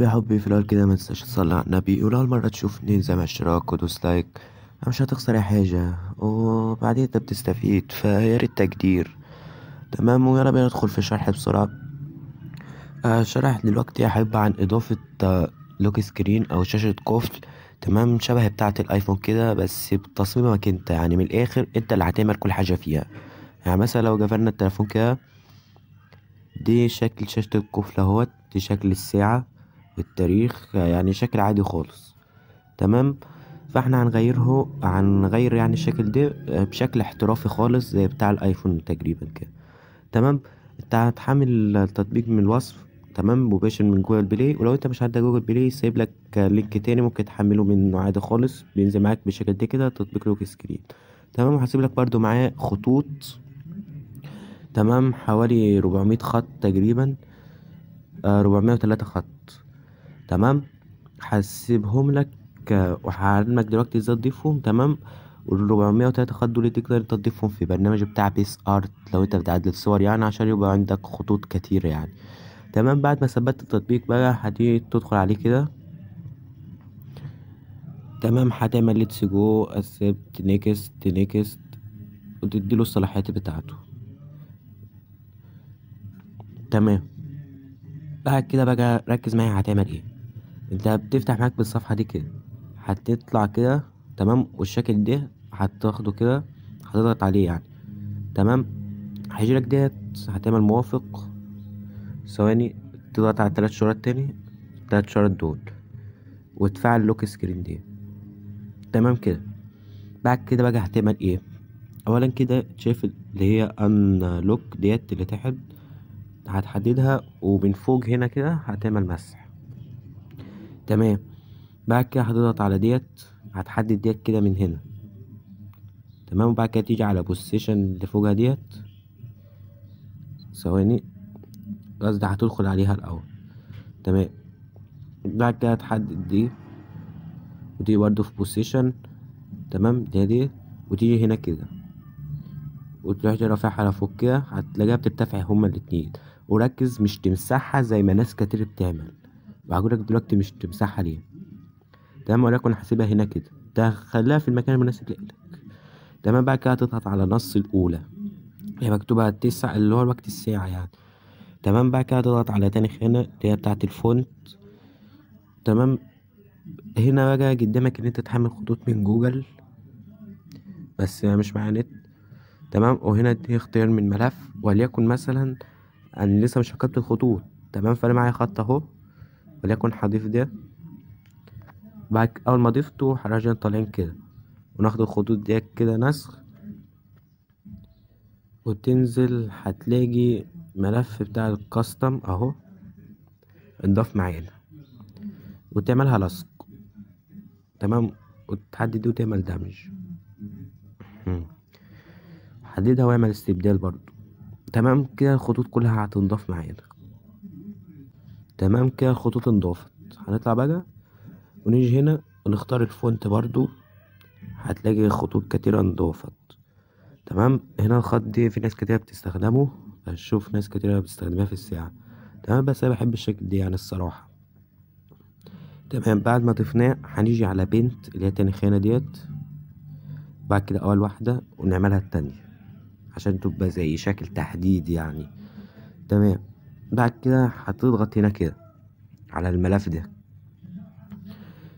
طيب يا حبي، في الأول كده ما تنساش تصلي على النبي، ولو أول مرة تشوفني انزل مع اشتراك ودوس لايك. مش هتخسر أي حاجة، وبعدين انت بتستفيد، فياريت تقدير. تمام، ويلا بينا ندخل في الشرح بسرعة. الشرح دلوقتي هيبقى عن إضافة لوك سكرين أو شاشة قفل. تمام، شبه بتاعة الأيفون كده، بس بتصميمك انت، يعني من الآخر انت اللي هتعمل كل حاجة فيها. يعني مثلا لو جبرنا التليفون كده، دي شكل شاشة القفل اهوت، دي شكل الساعة، التاريخ، يعني شكل عادي خالص. تمام. فاحنا هنغير يعني الشكل ده بشكل احترافي خالص زي بتاع الايفون تقريبا كده. تمام. انت هتحمل التطبيق من الوصف، تمام، مباشر من جوجل بلاي. ولو انت مش عندك جوجل بلاي، سايب لك لينك تاني ممكن تحمله منه عادي خالص، بينزل معاك بالشكل ده كده تطبيق لوك سكرين. تمام، وهسيب لك برضو معاه خطوط. تمام، حوالي 400 خط تقريبا، 403 خط. تمام، هسيبهم لك، وهعلمك دلوقتي ازاي تضيفهم. تمام، وال403 خط دول تقدر تضيفهم في برنامج بتاع بيس ارت لو انت بتعدل صور، يعني عشان يبقى عندك خطوط كتير يعني. تمام، بعد ما ثبتت التطبيق بقى هتيجي تدخل عليه كده. تمام، هتعمل ليتس جو اكسبت نيكست نيكست، وتديله الصلاحيات بتاعته. تمام، بعد كده بقى ركز معايا هتعمل ايه. انت بتفتح معاك بالصفحة دي كده، هتطلع كده. تمام، والشكل ده هتاخده كده، هتضغط عليه يعني. تمام، هيجيلك ديت، هتعمل موافق. ثواني، تضغط على التلات شرط تاني، التلات شرط دول، وتفعل لوك سكرين دي. تمام كده. بعد كده بقى هتعمل ايه. اولا كده شايف اللي هي ان لوك ديت اللي تحت، هتحددها، ومن فوق هنا كده هتعمل مسح. تمام، بعد كده هتضغط على ديت، هتحدد ديت كده من هنا. تمام، وبعد كده تيجي على بوزيشن اللي فوقها ديت. ثواني، قصدي هتدخل عليها الاول. تمام، بعد كده هتحدد دي، ودي برضه في بوزيشن. تمام، دي وتيجي هنا كده، وتروح رافعها لفوق كده، هتلاقيها بترتفع هما الاتنين. وركز مش تمسحها زي ما ناس كتير بتعمل، وهقولك دلوقتي مش تمسحها ليه. تمام، ولكن هسيبها هنا كده، تخليها في المكان المناسب لك. تمام، بعد كده هتضغط على نص الأولى، هي مكتوبة 9 اللي هو وقت الساعة يعني. تمام، بعد كده هتضغط على تاني خانة اللي هي بتاعة الفونت. تمام، هنا بقى قدامك ان انت تحمل خطوط من جوجل، بس مش مع نت. تمام، وهنا دي اختيار من ملف، وليكن مثلا انا لسه مش ركبت الخطوط. تمام، فانا معايا خط اهو، وليكن هضيف ده. بعد اول ما ضفته هنرجع طالعين كده، وناخد الخطوط دي كده نسخ، وتنزل هتلاقي ملف بتاع الكاستم اهو اتضاف معانا، وتعملها لصق. تمام، وتحدد دي وتعمل دمج. حددها واعمل استبدال برضو. تمام كده الخطوط كلها هتنضاف معانا. تمام كده الخطوط انضافت. هنطلع بقى ونيجي هنا ونختار الفونت برضو، هتلاقي خطوط كتيرة انضافت. تمام، هنا الخط دي في ناس كتيرة بتستخدمه، بشوف ناس كتيرة بتستخدمها في الساعة. تمام، بس انا بحب الشكل دي يعني الصراحة. تمام، بعد ما ضفناه هنيجي على بنت اللي هي تاني خانة ديت، بعد كده اول واحدة ونعملها التانية عشان تبقى زي شكل تحديد يعني. تمام، بعد كده هتضغط هنا كده على الملف ده.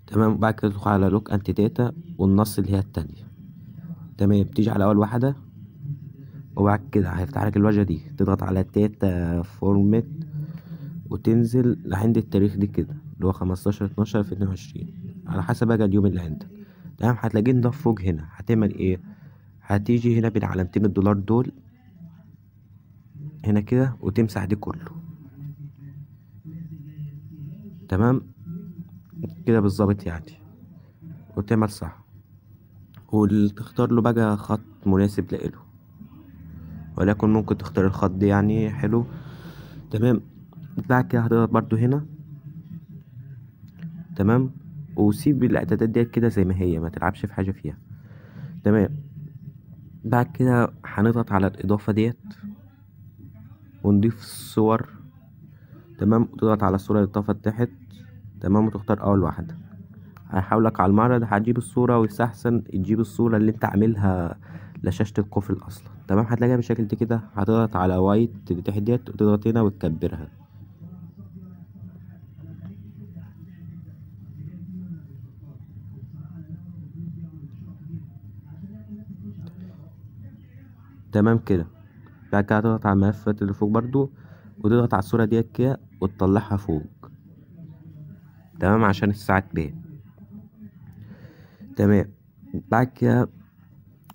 تمام، بعد كده تدخل على لوك انتي داتا والنص اللي هي التانية. تمام، تيجي على اول واحدة، وبعد كده هيفتح لك الواجهة دي، تضغط على داتا فورمات، وتنزل لعند التاريخ دي كده اللي هو 15/12/22، على حسب بقى اليوم اللي عندك. تمام، هتلاقيه نضاف فوق هنا. هتعمل ايه، هتيجي هنا بين علامتين الدولار دول هنا كده، وتمسح دي كله. تمام كده بالظبط يعني، وتعمل صح، وتختار له بقى خط مناسب لإله، ولكن ممكن تختار الخط ده يعني حلو. تمام، بعد كده هتضغط برضو هنا. تمام، وسيب الاعدادات ديت كده زي ما هي، ما تلعبش في حاجة فيها. تمام، بعد كده هنضغط على الإضافة ديت ونضيف الصور. تمام، وتضغط على الصورة اللي اتضافت تحت، تمام، وتختار اول واحدة. هيحاولك على المعرض، هتجيب الصورة، ويستحسن تجيب الصورة اللي انت عاملها لشاشة القفل اصلا. تمام، هتلاقيها بالشكل ده كده. هتضغط على وايت اللي تحت ديت، وتضغط هنا وتكبرها. تمام كده. بعد كده هتضغط على الملفات اللي فوق برضو، وتضغط على الصورة ديت كده وتطلعها فوق. تمام، عشان الساعة تبان. تمام. بعد كده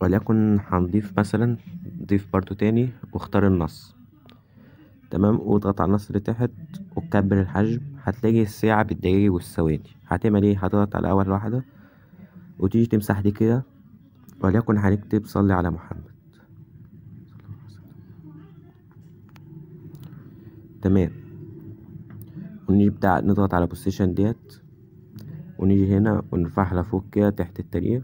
وليكن هنضيف مثلا، نضيف برضو تاني، واختار النص. تمام، واضغط على النص اللي تحت وكبر الحجم. هتلاقي الساعة بالدقايق والثواني. هتعمل ايه؟ هتضغط على اول واحدة، وتيجي تمسح دي كده، وليكن هنكتب صلي على محمد. تمام، ونيجي نضغط على بوزيشن ديت، ونيجي هنا ونرفعها لفوق كده تحت التاريخ.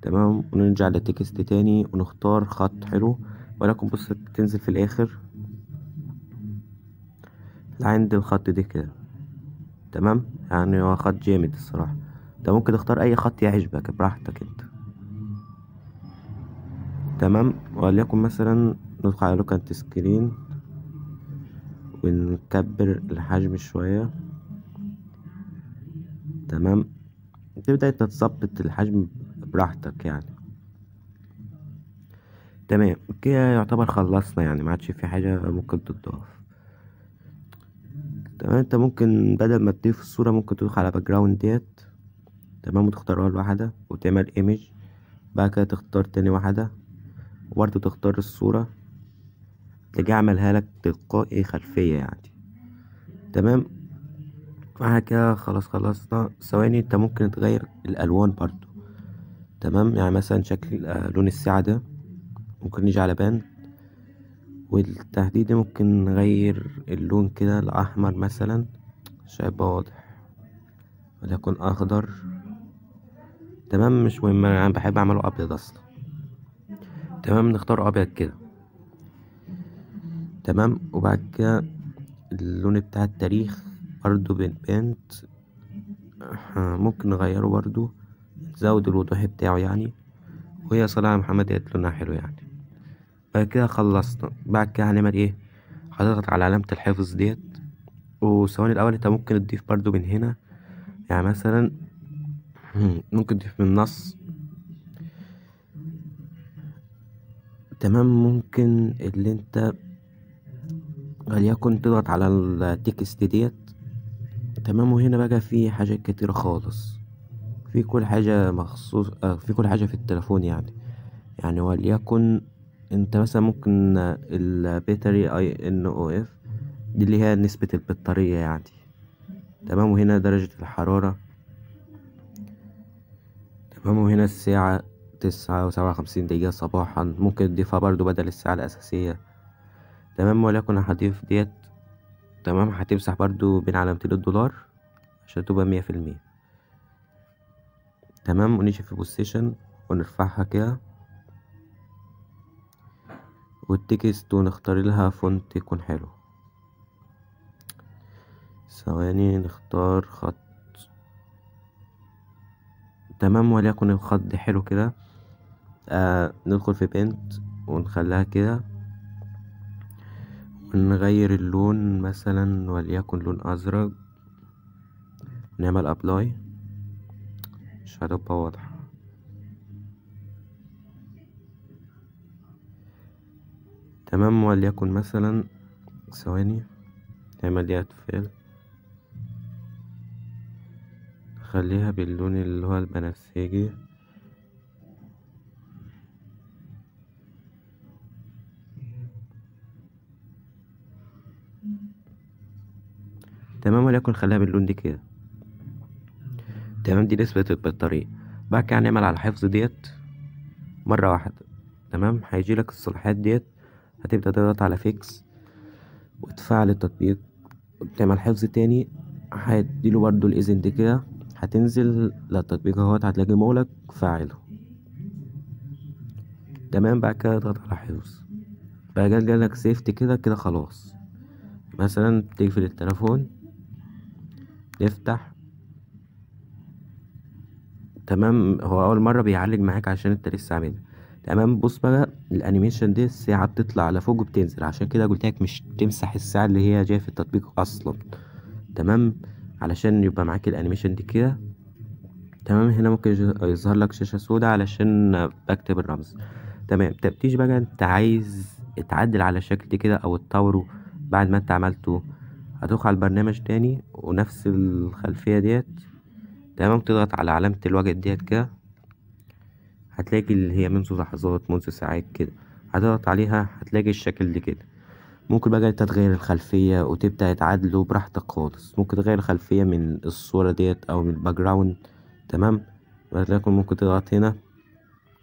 تمام، ونرجع للتكست تاني ونختار خط حلو، ولكن بص بتنزل في الاخر عند الخط ده كده. تمام، يعني هو خط جامد الصراحة. انت ممكن تختار اي خط يعجبك براحتك انت. تمام، وليكن مثلا ندخل على لوكانت سكرين، ونكبر الحجم شوية. تمام، تبدأ انت تظبط الحجم براحتك يعني. تمام كده يعتبر خلصنا، يعني ما عادش في حاجة ممكن تضاف. تمام، انت ممكن بدل ما تضيف الصورة ممكن تدخل على باك جراوند ديت. تمام، وتختار اول واحدة وتعمل ايمج. بعد كده تختار تاني واحدة، وبرضه تختار الصورة، تلاقيه عملها لك تلقائي خلفية يعني. تمام، بعد كده خلاص خلصنا. ثواني، انت ممكن تغير الالوان برضو. تمام، يعني مثلا شكل لون الساعة ده ممكن نيجي على بان، والتحديد ممكن نغير اللون كده الأحمر مثلا عشان يبقى واضح، وليكن أخضر. تمام، مش مهم، أنا بحب أعمله أبيض أصلا. تمام، نختار أبيض كده. تمام، وبعد كده اللون بتاع التاريخ برضو بنت ممكن نغيره برضو، نزود الوضوح بتاعه يعني. وهي صلاة محمد ديت لونها حلو يعني. بعد كده خلصنا. بعد كده هنعمل ايه؟ هتضغط على علامة الحفظ ديت، وثواني الأول انت ممكن تضيف برضو من هنا، يعني مثلا ممكن تضيف من النص. تمام، ممكن اللي انت وليكن تضغط على التكست ديت. تمام، وهنا بقى في حاجات كتيرة خالص، في كل حاجة مخصوص في كل حاجة في التليفون يعني وليكن انت مثلا ممكن البيتري INOF دي اللي هي نسبة البطارية يعني. تمام، وهنا درجة الحرارة. تمام، وهنا الساعة 9:57 صباحا، ممكن تضيفها برضو بدل الساعة الأساسية. تمام، وليكن هضيف ديت. تمام، هتمسح برضو بين علامتين $، عشان تبقى 100%. تمام، ونيجي في بوزيشن ونرفعها كده، والتكست ونختار لها فونت يكون حلو. ثواني نختار خط. تمام، وليكن الخط ده حلو كده. ندخل في بنت ونخليها كده، ونغير اللون مثلا وليكن لون أزرق، نعمل أبلاي. مش هتبقى واضحة. تمام، وليكن مثلا ثواني نعمل ديت فيل، خليها باللون اللي هو البنفسجي. تمام، وليكن خليها باللون دي كده. تمام، دي نسبة البطارية. بعد كده هنعمل على الحفظ ديت مرة واحدة. تمام، هيجيلك الصلاحيات ديت، هتبدأ تضغط على فيكس وتفعل التطبيق، وتعمل حفظ تاني. هيديله برضو الإذن دي كده، هتنزل للتطبيق اهوت، هتلاقي مولك فاعله. تمام، بعد كده اضغط على حفظ. بقى جالك سيفت كده كده خلاص. مثلا تقفل التليفون، تفتح. تمام، هو اول مره بيعلق معاك عشان انت لسه عاملها. تمام، بص بقى الانيميشن دي الساعه بتطلع لفوق وبتنزل، عشان كده قلت لك مش تمسح الساعه اللي هي جايه في التطبيق اصلا. تمام، علشان يبقى معاك الانيميشن دي كده. تمام، هنا ممكن يظهر لك شاشه سوداء علشان بكتب الرمز. تمام، طب تيجي بقى انت عايز تعدل على الشكل دي كده او تطوره بعد ما انت عملته. هتدخل على البرنامج تاني ونفس الخلفيه ديت. تمام، تضغط على علامه الوجه ديت كده، هتلاقي اللي هي منذ لحظات، منذ ساعات كده. هتضغط عليها هتلاقي الشكل ده كده. ممكن بقى انت تغير الخلفية وتبدأ تعدله براحتك خالص. ممكن تغير الخلفية من الصورة ديت او من الباك جراوند. تمام، ولكن ممكن تضغط هنا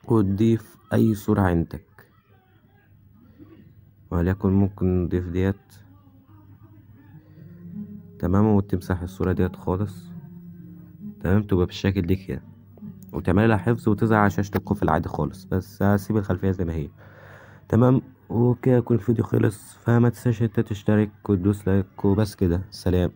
وتضيف اي صورة عندك، وليكن ممكن نضيف ديت. تمام، وتمسح الصورة ديت خالص. تمام، تبقى بالشكل دي كده، وتعمل لها حفظ وتظهر على شاشة القفل عادي خالص. بس هسيب الخلفية زي ما هي. تمام، وكده يكون الفيديو خلص. فما تنساش انت تشترك وتدوس لايك وبس كده. سلام.